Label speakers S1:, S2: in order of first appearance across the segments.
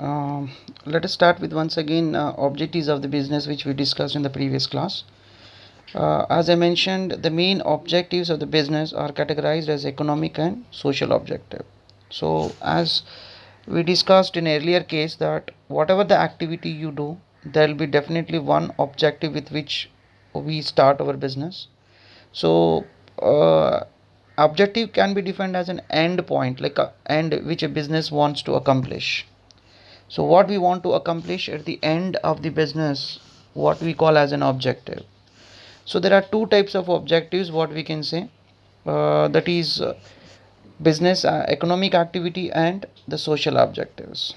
S1: Um, Let us start with once again objectives of the business which we discussed in the previous class. As I mentioned, the main objectives of the business are categorized as economic and social objective. So as we discussed in earlier case that whatever the activity you do, there will be definitely one objective with which we start our business. So objective can be defined as an end point, like a end which a business wants to accomplish. So what we want to accomplish at the end of the business, what we call as an objective. So there are two types of objectives, what we can say, that is business economic activity and the social objectives.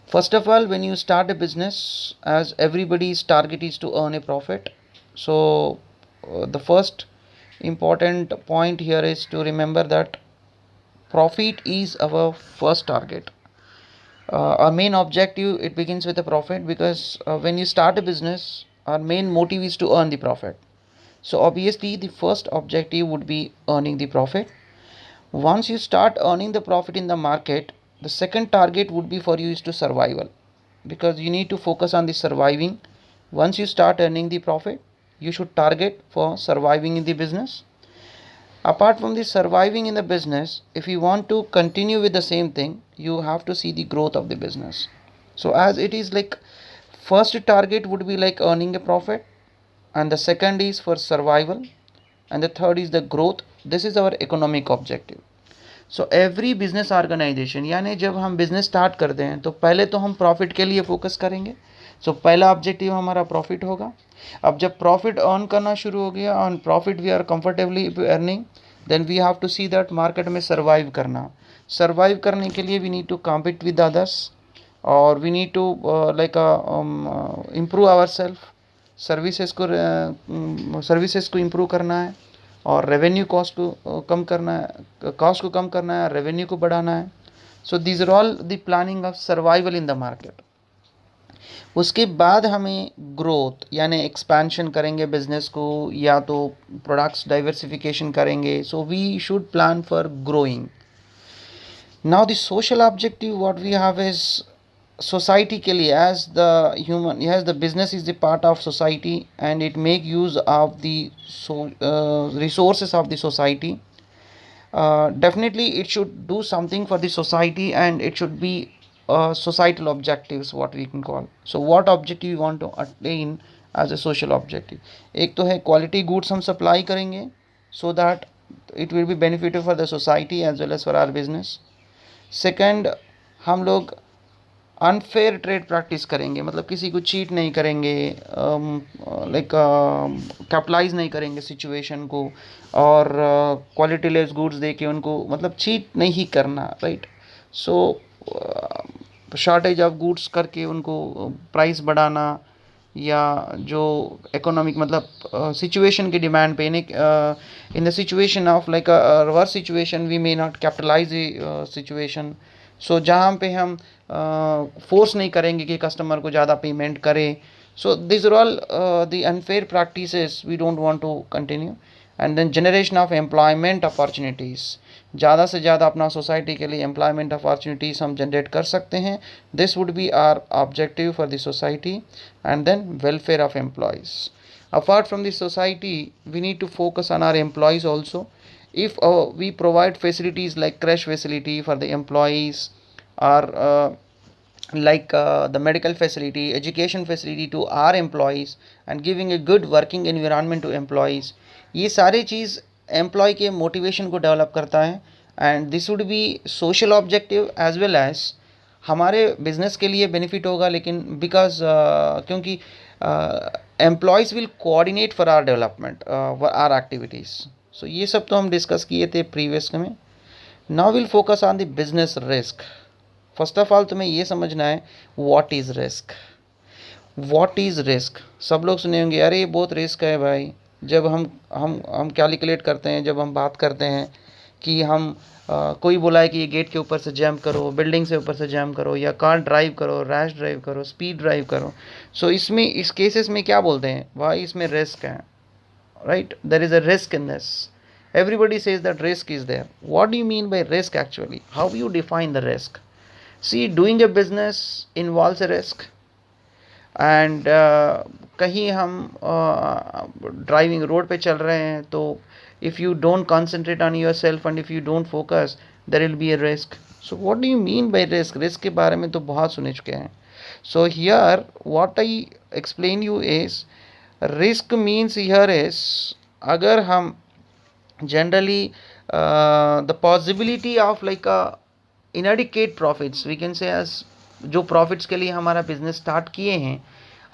S1: First of all, when you start a business, as everybody's target is to earn a profit, so the first important point here is to remember that profit is our first target. Our main objective, it begins with a profit, because when you start a business, our main motive is to earn the profit. So obviously the first objective would be earning the profit. Once you start earning the profit in the market, the second target would be for you is to survival, because you need to focus on the surviving. Once you start earning the profit, you should target for surviving in the business. Apart from the surviving in the business, if you want to continue with the same thing, you have to see the growth of the business. So as it is like, first target would be like earning a profit, and the second is for survival, and the third is the growth. This is our economic objective. So every business organisation, यानी जब हम business start करते हैं तो पहले तो हम profit के लिए फोकस करेंगे. सो पहला ऑब्जेक्टिव हमारा प्रॉफिट होगा. अब जब प्रॉफिट अर्न करना शुरू हो गया, on profit we are comfortably earning, then we have to see that market में सर्वाइव करना. सर्वाइव करने के लिए we need to compete with others, और we need to like improve our self. Services को इम्प्रूव करना है, और रेवेन्यू कॉस्ट को कम करना है, कॉस्ट को कम करना है, रेवेन्यू को बढ़ाना है. So these are all the planning of survival in the market. उसके बाद हमें ग्रोथ यानी एक्सपेंशन करेंगे बिजनेस को, या तो प्रोडक्ट्स डाइवर्सिफिकेशन करेंगे. So we should plan for growing. Now the social objective what we have is society के लिए, as the human, as the business is the part of society and it make use of the resources of the society. Definitely it should do something for the society, and it should be societal objectives what we can call. So what objective you want to attain as a social objective? एक तो है quality goods हम supply करेंगे, so that it will be beneficial for the society as well as for our business. Second, हम लोग unfair trade practice करेंगे, मतलब किसी को चीट नहीं करेंगे, लाइक कैपिटलाइज नहीं करेंगे सिचुएशन को, और क्वालिटी लेस गुड्स दे के उनको, मतलब चीट नहीं करना, right. So shortage of goods करके उनको प्राइस बढ़ाना, या जो इकोनॉमिक मतलब सिचुएशन की डिमांड पे, in the situation of like reverse situation we may not capitalize the situation. So जहाँ पे हम फोर्स नहीं करेंगे कि कस्टमर को ज़्यादा पेमेंट करे. So this are all the unfair practices we don't want to continue. And then generation of employment opportunities, ज़्यादा से ज़्यादा अपना सोसाइटी के लिए एम्प्लॉयमेंट अपॉर्चुनिटीज़ हम जनरेट कर सकते हैं. This would be our objective for the society. And then welfare of employees. Apart from the society, we need to focus on our employees also. If we provide facilities like crash facility for the employees, or like the medical facility, education facility to our employees, and giving a good working environment to employees, ये सारी चीज़ employee के motivation को develop करता है. And this would be social objective as well as हमारे business के लिए बेनिफिट होगा, लेकिन बिकॉज क्योंकि employees will coordinate for our development, our activities. So ये सब तो हम डिस्कस किए थे प्रीवियस में. Now will focus on the business risk. First of all तुम्हें ये समझना है what is risk. What is risk, सब लोग सुने होंगे, अरे ये बहुत रिस्क है भाई. जब हम कैलकुलेट करते हैं, जब हम बात करते हैं कि हम कोई बोला है कि ये गेट के ऊपर से जंप करो, बिल्डिंग से ऊपर से जंप करो, या कार ड्राइव करो, रैश ड्राइव करो, स्पीड ड्राइव करो. सो इसमें इस केसेस में क्या बोलते हैं भाई, इसमें रिस्क है, right. There is a risk in this. Everybody says that risk is there. What do you mean by risk actually? How you define the risk? See doing a business involves a risk and कहीं हम driving road पे चल रहे हैं तो if you don't concentrate on yourself and if you don't focus there will be a risk. So what do you mean by risk? Risk के बारे में तो बहुत सुन चुके हैं. So here what I explain you is risk means here is अगर हम generally the possibility of like a inadequate profits we can say as जो प्रॉफिट्स के लिए हमारा बिजनेस स्टार्ट किए हैं,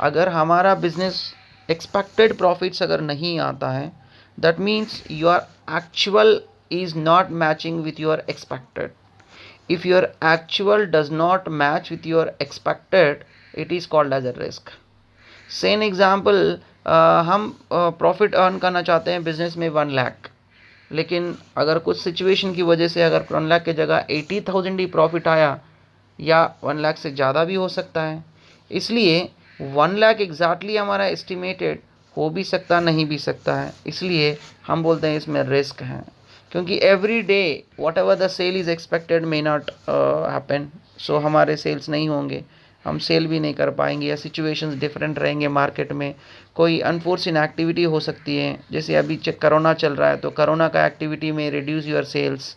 S1: अगर हमारा बिजनेस एक्सपेक्टेड प्रॉफिट्स अगर नहीं आता है, that means your actual is not matching with your expected. If your actual does not match with your expected, it is called as a risk. Say an example, हम profit earn करना चाहते हैं business में 1 लाख, लेकिन अगर कुछ situation की वजह से अगर 1 लाख की जगह 80,000 ही प्रॉफिट आया, या 1 लाख से ज़्यादा भी हो सकता है. इसलिए 1 लाख एग्जैक्टली हमारा एस्टिमेटेड हो भी सकता, नहीं भी सकता है. इसलिए हम बोलते हैं इसमें रिस्क है, क्योंकि every day whatever the sale is expected may not happen. So हमारे सेल्स नहीं होंगे, हम सेल भी नहीं कर पाएंगे, या सिचुएशंस डिफरेंट रहेंगे मार्केट में. कोई अनफोर्सिन एक्टिविटी हो सकती है, जैसे अभी कोरोना चल रहा है तो कोरोना का एक्टिविटी में रिड्यूस योर सेल्स,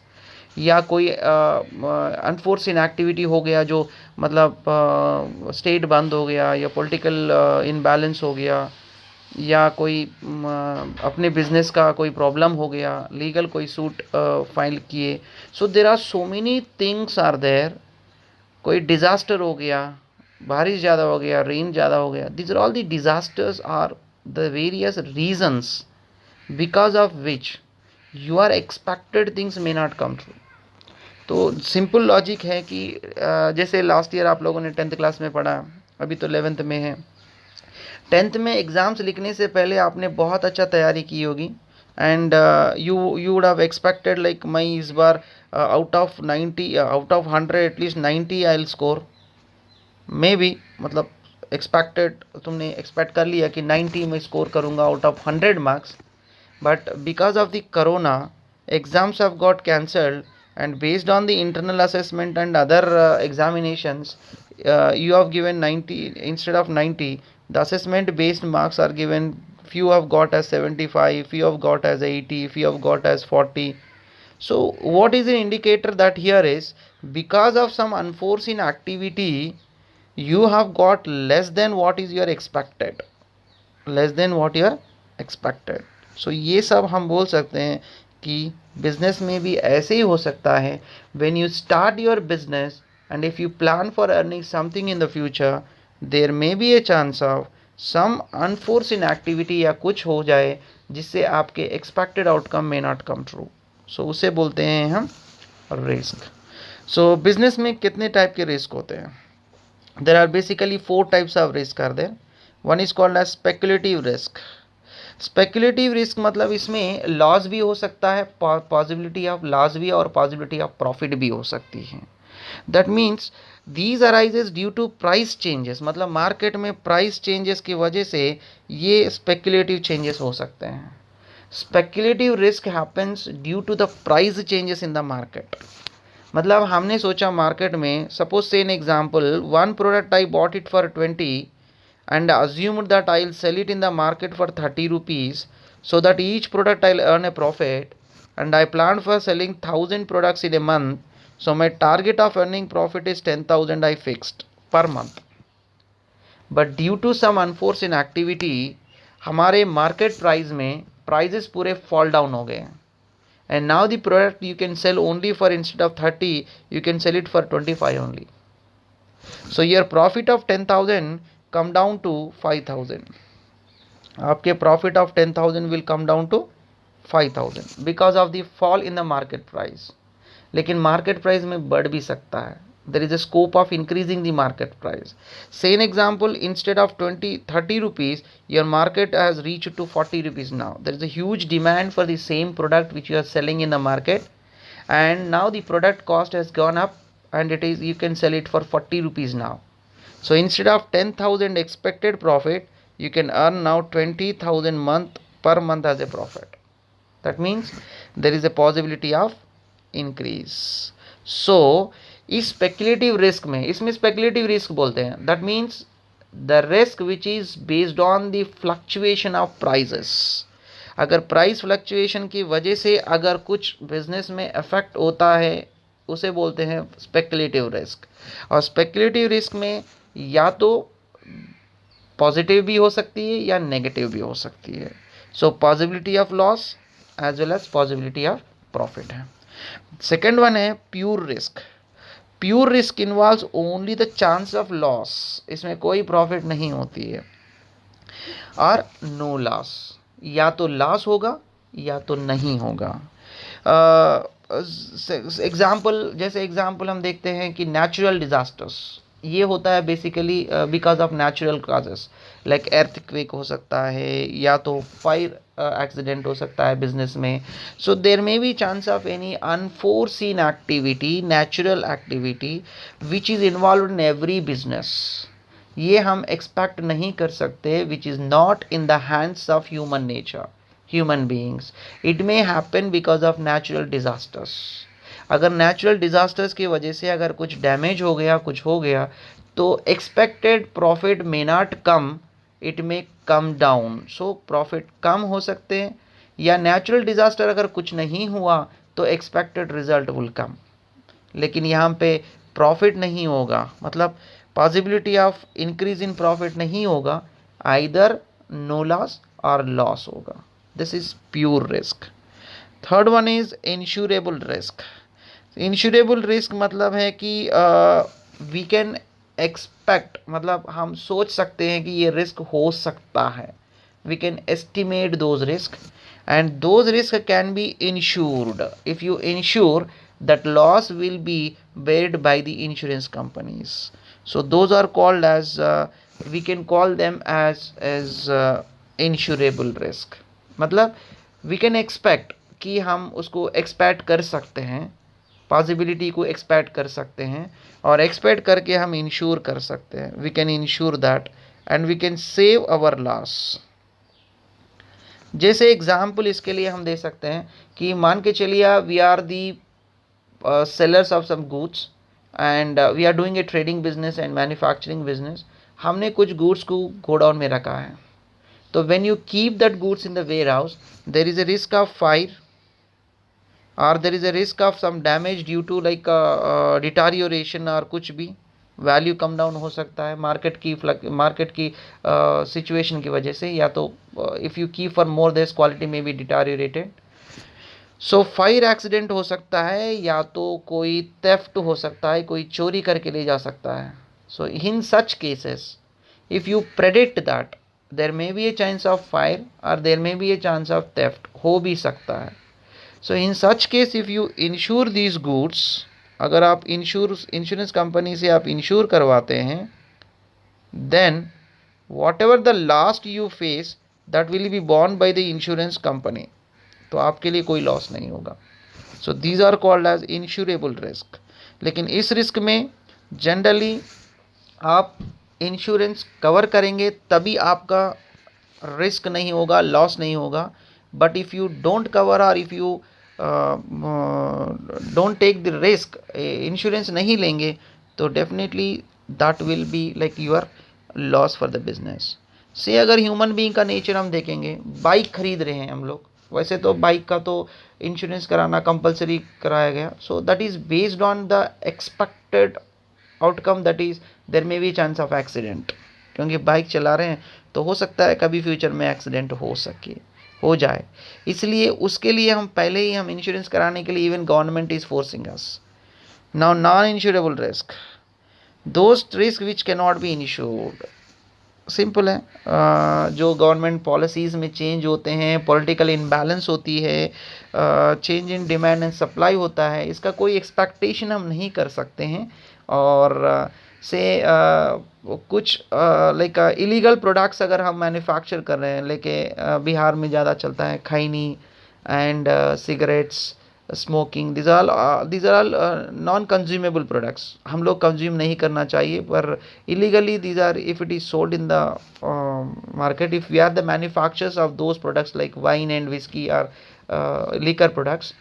S1: या कोई अनफोर्सिन एक्टिविटी हो गया जो मतलब स्टेट बंद हो गया, या पॉलिटिकल इनबैलेंस हो गया, या कोई अपने बिजनेस का कोई प्रॉब्लम हो गया, लीगल कोई सूट फाइल किए. So there are so many things are there. कोई डिज़ास्टर हो गया, बारिश ज़्यादा हो गया, रेन ज़्यादा हो गया. These are all the disasters are the various reasons because of which your expected things may not come true. तो सिंपल लॉजिक है कि जैसे लास्ट ईयर आप लोगों ने 10th क्लास में पढ़ा, अभी तो 11th में है. 10th में एग्ज़ाम्स लिखने से पहले आपने बहुत अच्छा तैयारी की होगी, and you would have expected like मैं इस बार out of 90 out of 100 at least 90 I will score. May be मतलब एक्सपेक्टेड, तुमने एक्सपेक्ट कर लिया कि 90 में स्कोर करूँगा out of 100 marks. But because of the corona, exams have got cancelled, and based on the internal assessment and other examinations, you have given 90 instead of 90. The assessment based marks are given. Few have got as 75, few have got as 80, few have got as 40. So what is an indicator that here is because of some unforeseen activity you have got less than what is your expected, less than what you are expected. सो ये सब हम बोल सकते हैं कि business में भी ऐसे ही हो सकता है. When you start your business and if you plan for earning something in the future, there may be a chance of some unforeseen activity या कुछ हो जाए जिससे आपके expected outcome may not come true. So उसे बोलते हैं हम रिस्क. सो बिजनेस में कितने टाइप के रिस्क होते हैं? There are basically 4 types of risk are there. One is called as speculative risk. Speculative risk मतलब इसमें लॉस भी हो सकता है, पॉसिबिलिटी ऑफ लॉस भी, और पॉसिबिलिटी ऑफ प्रॉफिट भी हो सकती है. That means these arises due to price changes, मतलब मार्केट में प्राइस चेंजेस की वजह से ये स्पेकुलेटिव चेंजेस हो सकते हैं. Speculative risk happens due to the price changes in the market. मतलब हमने सोचा मार्केट में, suppose say an example, one product I bought it for 20 and assumed that I'll sell it in the market for 30 rupees, so that each product I'll earn a profit, and I planned for selling 1000 products in a month, so my target of earning profit is 10,000 I fixed per month. But due to some unforeseen activity हमारे market price में prices पूरे fall down हो गए, and now the product you can sell only for, instead of 30 you can sell it for 25 only. So your profit of 10,000 come down to 5,000. आपके profit of 10,000 will come down to 5,000 because of the fall in the market price. लेकिन market price में बढ़ भी सकता है. there is a scope of increasing the market price. Say an example, instead of 30 rupees, your market has reached to 40 rupees now. There is a huge demand for the same product which you are selling in the market, and now the product cost has gone up, and it is, you can sell it for 40 rupees now. So instead of 10,000 expected profit, you can earn now 20,000 per month as a profit. That means there is a possibility of increase. So इस speculative risk में, इसमें speculative risk बोलते हैं, that means the risk which is based on the fluctuation of prices. अगर price fluctuation की वजह से अगर कुछ बिजनेस में इफेक्ट होता है उसे बोलते हैं स्पेकुलेटिव रिस्क। और स्पेकुलेटिव रिस्क में या तो पॉजिटिव भी हो सकती है या नेगेटिव भी हो सकती है। So possibility of loss as well as possibility of profit है। सेकेंड वन है pure risk. Pure risk involves only the chance of loss, इसमें कोई प्रॉफिट नहीं होती है, और नो लॉस, या तो लॉस होगा या तो नहीं होगा। एग्जाम्पल, जैसे एग्जाम्पल हम देखते हैं कि नेचुरल डिजास्टर्स, ये होता है basically because of natural causes, like earthquake हो सकता है या तो फायर एक्सीडेंट हो सकता है बिजनेस में। So there may be chance of any unforeseen activity, natural activity which is involve in every business, ये हम एक्सपेक्ट नहीं कर सकते, which is not in the hands of human nature, human beings. It may happen because of natural disasters. अगर natural disasters की वजह से अगर कुछ डैमेज हो गया, कुछ हो गया, तो expected profit may not come, it may come down. So profit कम हो सकते हैं, या नेचुरल डिजास्टर अगर कुछ नहीं हुआ तो एक्सपेक्टेड रिजल्ट विल कम, लेकिन यहाँ पे प्रॉफिट नहीं होगा, मतलब possibility of increase in profit नहीं होगा, आइदर नो लॉस और लॉस होगा। This is pure risk. Third one is insurable risk. Insurable risk मतलब है कि वी कैन एक्सपेक्ट, मतलब हम सोच सकते हैं कि ये रिस्क हो सकता है, we can estimate those risk, and those risks can be insured. If you insure, that loss will be bared by the insurance companies. So those are called as we can call them as insurable risk. मतलब we can expect कि हम उसको expect कर सकते हैं, possibility को expect कर सकते हैं, और एक्सपेक्ट करके हम इंश्योर कर सकते हैं, we can insure that and we can save our loss. जैसे एग्जाम्पल इसके लिए हम दे सकते हैं कि मान के चलिए we are the sellers of some goods and we are doing a trading business and manufacturing business. हमने कुछ गुड्स को गोडाउन में रखा है, तो when you keep that goods in the warehouse, there is a risk of fire और there is a risk of some damage due to like deterioration, और कुछ भी वैल्यू कम डाउन हो सकता है मार्केट की सिचुएशन की वजह से, या तो if you keep for more this quality में बी डिटोरियोरेटेड। सो फायर एक्सीडेंट हो सकता है, या तो कोई थेफ्ट हो सकता है, कोई चोरी करके ले जा सकता है। So in such cases if you predict that there may be a chance of fire और there may be a chance of theft, हो भी सकता है। So in such case if you insure these goods, अगर आप insurance company से आप insure करवाते हैं, then whatever the last you face that will be borne by the insurance company, तो आपके लिए कोई लॉस नहीं होगा। So these are called as insurable risk. लेकिन इस रिस्क में जनरली आप इंश्योरेंस कवर करेंगे तभी आपका रिस्क नहीं होगा, लॉस नहीं होगा। But if you don't cover और if you don't take the risk, insurance नहीं लेंगे, तो definitely that will be like your loss for the business. So अगर ह्यूमन बीइंग का नेचर हम देखेंगे, बाइक खरीद रहे हैं हम लोग, वैसे तो बाइक का तो इंश्योरेंस कराना कंपलसरी कराया गया, so that is based on the expected outcome, that is there may be chance of accident, क्योंकि बाइक चला रहे हैं तो हो सकता है कभी फ्यूचर में एक्सीडेंट हो जाए, इसलिए उसके लिए हम पहले ही हम इंश्योरेंस कराने के लिए even government is forcing us. Now non insurable risk, those risk which can not be insured, simple है, जो गवर्नमेंट पॉलिसीज़ में चेंज होते हैं, पॉलिटिकल इम्बैलेंस होती है, change in demand and supply होता है, इसका कोई एक्सपेक्टेशन हम नहीं कर सकते हैं। और से कुछ लाइक इलीगल प्रोडक्ट्स अगर हम मैन्युफैक्चर कर रहे हैं, लेके बिहार में ज़्यादा चलता है खैनी and cigarettes, smoking, these are all non consumable products, हम लोग कंज्यूम नहीं करना चाहिए, पर illegally these are, if it is sold in the market, if we are the manufacturers of those products like wine and whiskey or liquor products,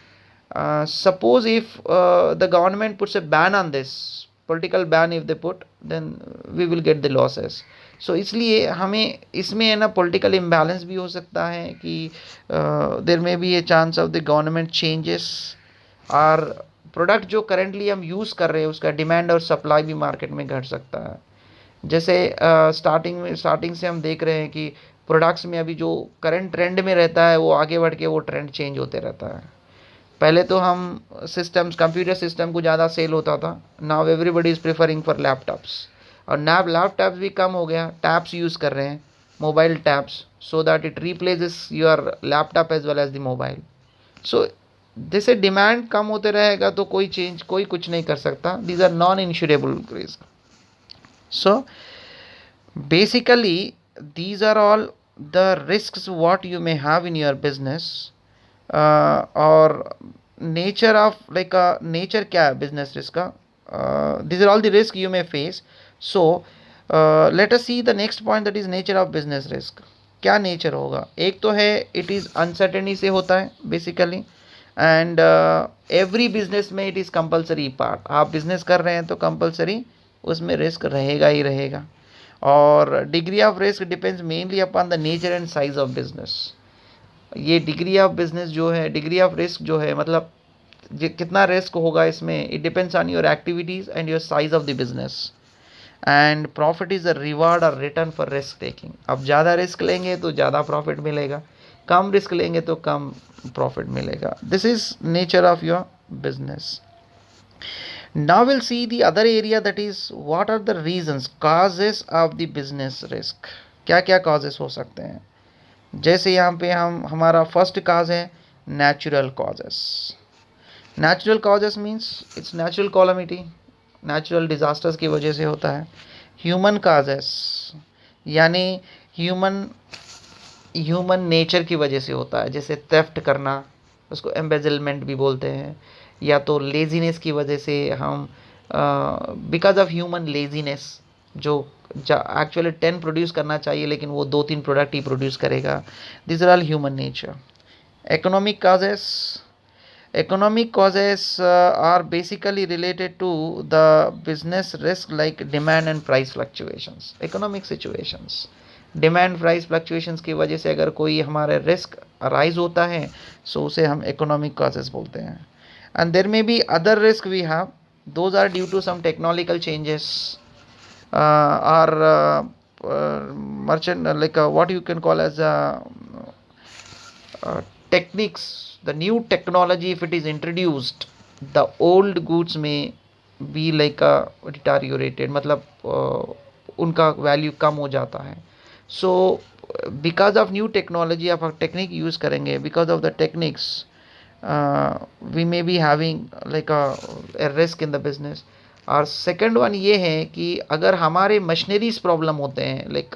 S1: Suppose if the government puts a ban on this, political ban if they put, then we will get the losses. सो इसलिए हमें इसमें है ना political imbalance भी हो सकता है कि देर में भी ए chance of the government changes, और प्रोडक्ट जो करेंटली हम यूज़ कर रहे हैं उसका डिमांड और सप्लाई भी मार्केट में घट सकता है. जैसे स्टार्टिंग से हम देख रहे हैं कि प्रोडक्ट्स में अभी जो करंट ट्रेंड में रहता है वो आगे बढ़ के वो ट्रेंड चेंज होते रहता है. पहले तो हम सिस्टम्स कंप्यूटर सिस्टम को ज़्यादा सेल होता था. Now everybody is preferring for laptops, और लैपटॉप्स भी कम हो गया, टैब्स यूज़ कर रहे हैं, mobile tabs, so that it replaces your laptop as well as the mobile. So जैसे डिमांड कम होते रहेगा तो कोई कुछ नहीं कर सकता. These are non insurable risk. So basically these are all the risks what you may have in your business, or nature of like a nature क्या है business risk का. These are all the risk you may face. So let us see the next point, that is nature of business risk. क्या nature होगा? एक तो है it is uncertainty से होता है बेसिकली, एंड एवरी बिजनेस में इट इज़ कंपलसरी पार्ट. आप बिजनेस कर रहे हैं तो कंपलसरी उसमें रिस्क रहेगा ही रहेगा. और degree of risk depends mainly upon the nature and size of business. ये डिग्री ऑफ बिजनेस जो है, डिग्री ऑफ रिस्क जो है, मतलब कितना रिस्क होगा इसमें, it depends on your activities and your size of the business. And profit is a reward और रिटर्न फॉर रिस्क टेकिंग. अब ज़्यादा रिस्क लेंगे तो ज़्यादा प्रॉफिट मिलेगा, कम रिस्क लेंगे तो कम प्रॉफिट मिलेगा. This is nature of your business. Now we'll see the other area, that is what are the reasons, causes of the business risk. क्या क्या causes हो सकते हैं? जैसे यहाँ पे हमारा फर्स्ट काज है natural causes. Natural causes means it's natural calamity, natural disasters की वजह से होता है. ह्यूमन काजेस यानी ह्यूमन नेचर की वजह से होता है, जैसे थेफ्ट करना, उसको एम्बेजलमेंट भी बोलते हैं, या तो लेजीनेस की वजह से हम बिकॉज ऑफ ह्यूमन लेजीनेस जो एक्चुअली 10 प्रोड्यूस करना चाहिए लेकिन वो 2-3 प्रोडक्ट ही प्रोड्यूस करेगा. This are all human nature. economic causes are basically related to the business risk like demand and price fluctuations. economic situations, demand price fluctuations की वजह से अगर कोई हमारे रिस्क अराइज होता है सो उसे हम इकोनॉमिक कॉजेस बोलते हैं. And there may be other risk we have, those are due to some technological changes, or merchant like what you can call as techniques. The new technology, if it is introduced, the old goods may be like deteriorated, मतलब उनका value कम हो जाता है. So because of new technology आप technique use करेंगे, because of the techniques we may be having like a risk in the business. और second one ये है कि अगर हमारे मशीनरीज प्रॉब्लम होते हैं, लाइक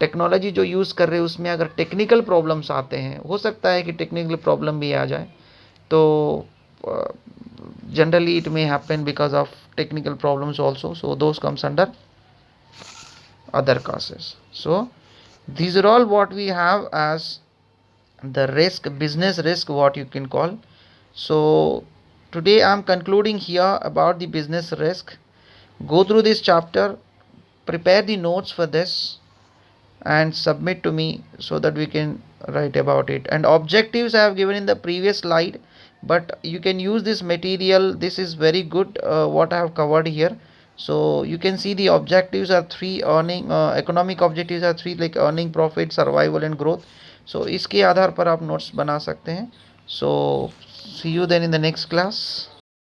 S1: टेक्नोलॉजी जो यूज़ कर रहे हैं उसमें अगर टेक्निकल प्रॉब्लम्स आते हैं, हो सकता है कि टेक्निकल प्रॉब्लम भी आ जाए, तो generally it may happen because of technical problems also. So those comes under other causes. So these are all what we have as the risk, business risk what you can call. So today I am concluding here about the business risk. Go through this chapter, prepare the notes for this and submit to me so that we can write about it. And objectives I have given in the previous slide, but you can use this material. This is very good what I have covered here. So you can see the objectives are 3. Economic objectives are 3, like earning, profit, survival and growth. So इसके आधार पर आप notes बना सकते हैं. So see you then in the next class.